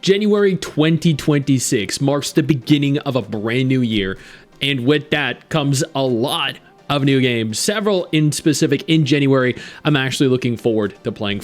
January 2026 marks the beginning of a brand new year, and with that comes a lot of new games, several in specific in January I'm actually looking forward to playing.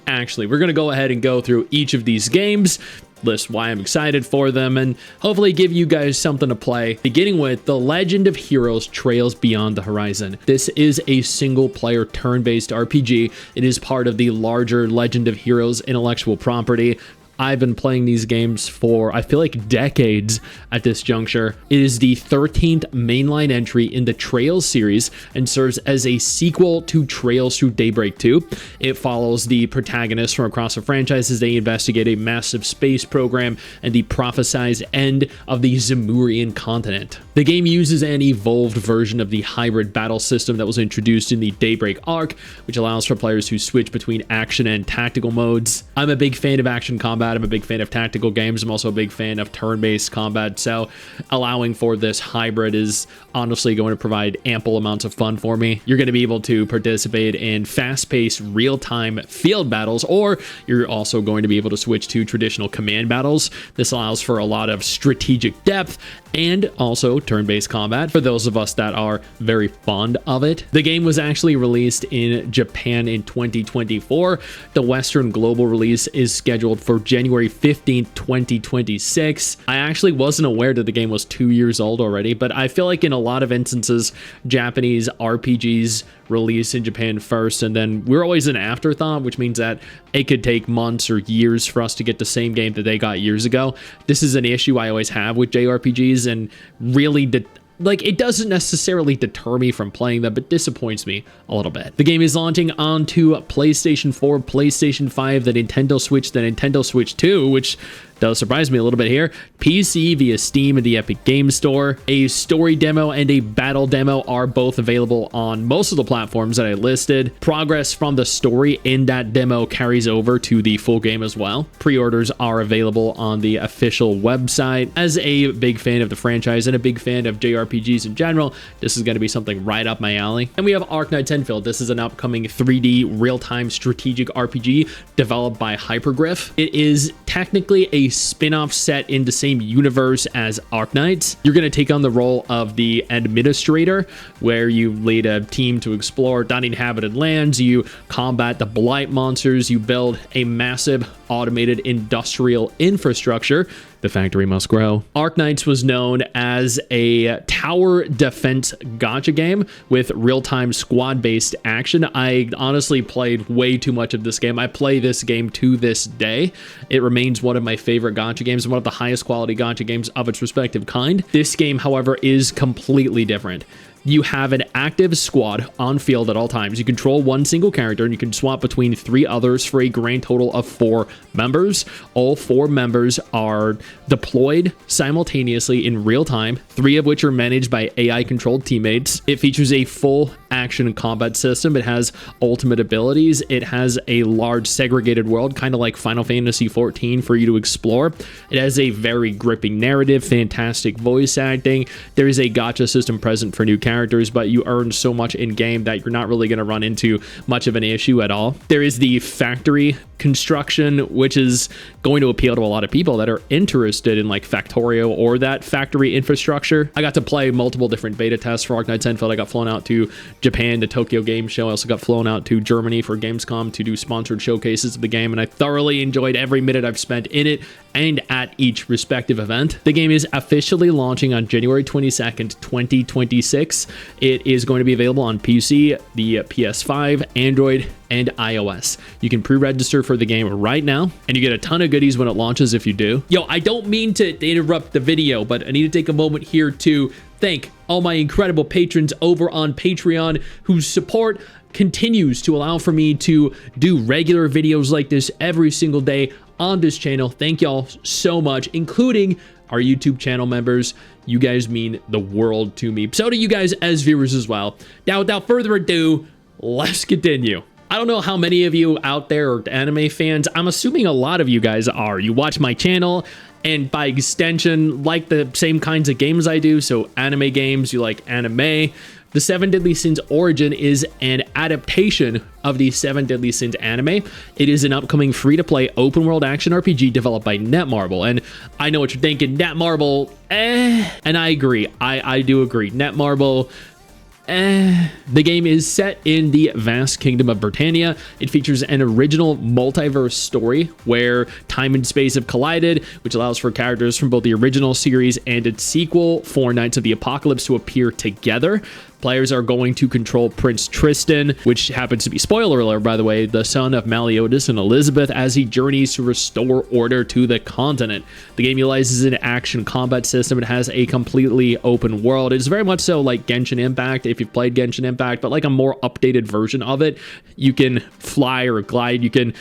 Actually, we're going to go ahead and go through each of these games, list why I'm excited for them, and hopefully give you guys something to play. Beginning with The Legend of Heroes Trails Beyond the Horizon. This is a single-player turn-based RPG. It is part of the larger Legend of Heroes intellectual property. I've been playing these games for, I feel like, decades at this juncture. It is the 13th mainline entry in the Trails series and serves as a sequel to Trails Through Daybreak 2. It follows the protagonists from across the franchise as they investigate a massive space program and the prophesized end of the Zemurian continent. The game uses an evolved version of the hybrid battle system that was introduced in the Daybreak arc, which allows for players to switch between action and tactical modes. I'm a big fan of action combat. I'm a big fan of tactical games. I'm also a big fan of turn-based combat, so allowing for this hybrid is honestly going to provide ample amounts of fun for me. You're going to be able to participate in fast-paced, real-time field battles, or you're also going to be able to switch to traditional command battles. This allows for a lot of strategic depth and also turn-based combat for those of us that are very fond of it. The game was actually released in Japan in 2024. The Western global release is scheduled for January 15th, 2026. I actually wasn't aware that the game was 2 years old already, but I feel like in a lot of instances, Japanese RPGs release in Japan first, and then we're always an afterthought, which means that it could take months or years for us to get the same game that they got years ago. This is an issue I always have with JRPGs, and really it doesn't necessarily deter me from playing them, but disappoints me a little bit. The game is launching onto PlayStation 4, PlayStation 5, the Nintendo Switch 2, which does surprise me a little bit here, PC via Steam and the Epic Games Store. A story demo and a battle demo are both available on most of the platforms that I listed. Progress from the story in that demo carries over to the full game as well. Pre-orders are available on the official website. As a big fan of the franchise and a big fan of JRPGs in general, this is going to be something right up my alley. And we have Arknights Endfield. This is an upcoming 3D real-time strategic RPG developed by Hypergriff. It is technically a spin-off set in the same universe as Arknights. You're going to take on the role of the administrator, where you lead a team to explore uninhabited lands, you combat the blight monsters, you build a massive automated industrial infrastructure. The factory must grow. Arknights was known as a tower defense gacha game with real-time squad-based action. I honestly played way too much of this game. I play this game to this day. It remains one of my favorite gacha games and one of the highest quality gacha games of its respective kind. This game, however, is completely different. You have an active squad on field at all times. You control one single character, and you can swap between 3 others for a grand total of 4 members. All 4 members are deployed simultaneously in real time, 3 of which are managed by AI-controlled teammates. It features a full action combat system. It has ultimate abilities. It has a large segregated world, kind of like Final Fantasy XIV, for you to explore. It has a very gripping narrative, fantastic voice acting. There is a gacha system present for new characters, but you earn so much in-game that you're not really going to run into much of an issue at all. There is the factory construction, which is going to appeal to a lot of people that are interested in like Factorio or that factory infrastructure. I got to play multiple different beta tests for Arknights Endfield. I got flown out to Japan to Tokyo Game Show. I also got flown out to Germany for Gamescom to do sponsored showcases of the game, and I thoroughly enjoyed every minute I've spent in it and at each respective event. The game is officially launching on January 22nd, 2026. It is going to be available on PC, the PS5, Android, and iOS. You can pre-register for the game right now, and you get a ton of goodies when it launches if you do. Yo, I don't mean to interrupt the video, but I need to take a moment here to thank all my incredible patrons over on Patreon whose support continues to allow for me to do regular videos like this every single day on this channel. Thank y'all so much, including our YouTube channel members. You guys mean the world to me. So do you guys as viewers as well. Now, without further ado, let's continue. I don't know how many of you out there are anime fans. I'm assuming a lot of you guys are. You watch my channel, and by extension, like the same kinds of games I do. So anime games, you like anime. The Seven Deadly Sins Origin is an adaptation of the Seven Deadly Sins anime. It is an upcoming free-to-play open-world action RPG developed by Netmarble. And I know what you're thinking, Netmarble, and I agree. I do agree. Netmarble, The game is set in the vast kingdom of Britannia. It features an original multiverse story where time and space have collided, which allows for characters from both the original series and its sequel, Four Knights of the Apocalypse, to appear together. Players are going to control Prince Tristan, which happens to be, spoiler alert by the way, the son of Meliodas and Elizabeth, as he journeys to restore order to the continent. The game utilizes an action combat system. It has a completely open world. It's very much so like Genshin Impact, if you've played Genshin Impact, but like a more updated version of it. You can fly or glide, you can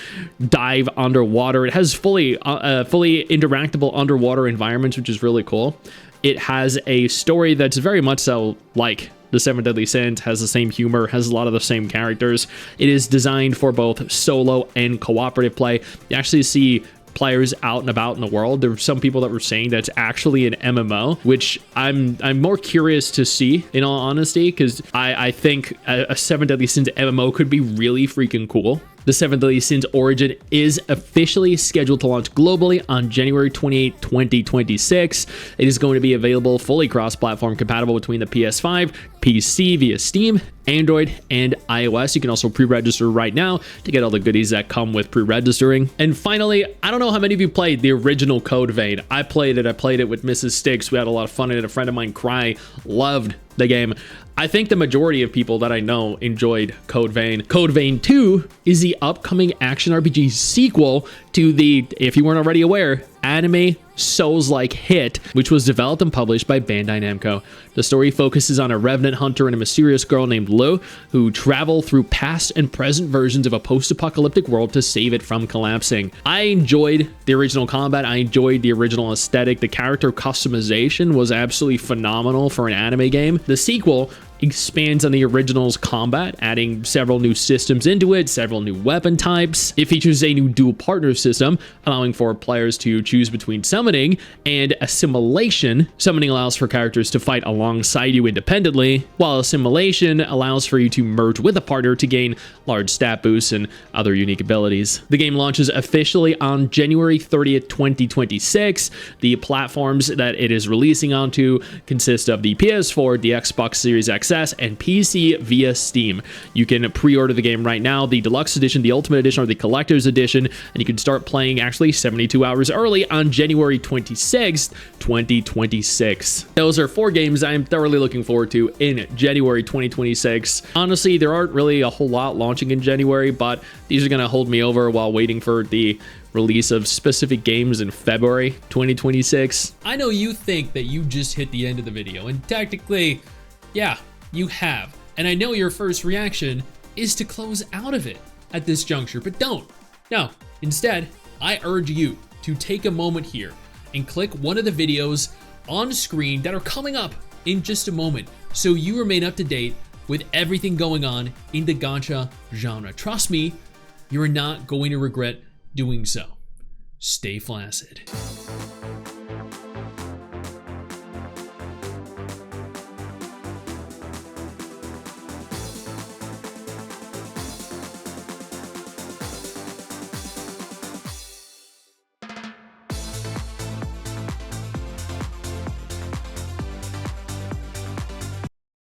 dive underwater. It has fully interactable underwater environments, which is really cool. It has a story that's very much so like the Seven Deadly Sins, has the same humor, has a lot of the same characters. It is designed for both solo and cooperative play. You actually see players out and about in the world. There were some people that were saying that's actually an MMO, which I'm more curious to see, in all honesty, because I think a Seven Deadly Sins MMO could be really freaking cool. The Seven Deadly Sins Origin is officially scheduled to launch globally on January 28, 2026. It is going to be available fully cross-platform compatible between the PS5, PC via Steam, Android, and iOS. You can also pre-register right now to get all the goodies that come with pre-registering. And finally, I don't know how many of you played the original Code Vein. I played it with Mrs. Sticks. We had a lot of fun in it. A friend of mine, Cry, loved the game. I think the majority of people that I know enjoyed Code Vein. Code Vein 2 is the upcoming action RPG sequel to the, if you weren't already aware, anime Souls-like hit, which was developed and published by Bandai Namco. The story focuses on a revenant hunter and a mysterious girl named Lu who travel through past and present versions of a post-apocalyptic world to save it from collapsing. I enjoyed the original combat. I enjoyed the original aesthetic. The character customization was absolutely phenomenal for an anime game. The sequel expands on the original's combat, adding several new systems into it, several new weapon types. It features a new dual partner system, allowing for players to choose between summoning and assimilation. Summoning allows for characters to fight alongside you independently, while assimilation allows for you to merge with a partner to gain large stat boosts and other unique abilities. The game launches officially on January 30th, 2026. The platforms that it is releasing onto consist of the PS4, the Xbox Series X, and PC via Steam. You can pre-order the game right now, the Deluxe Edition, the Ultimate Edition, or the Collector's Edition, and you can start playing actually 72 hours early on January 26th, 2026. Those are 4 games I'm thoroughly looking forward to in January 2026. Honestly, there aren't really a whole lot launching in January, but these are going to hold me over while waiting for the release of specific games in February 2026. I know you think that you just hit the end of the video, and technically, yeah, you have. And I know your first reaction is to close out of it at this juncture, but don't. No, instead, I urge you to take a moment here and click one of the videos on screen that are coming up in just a moment so you remain up to date with everything going on in the gacha genre. Trust me, you're not going to regret doing so. Stay flaccid.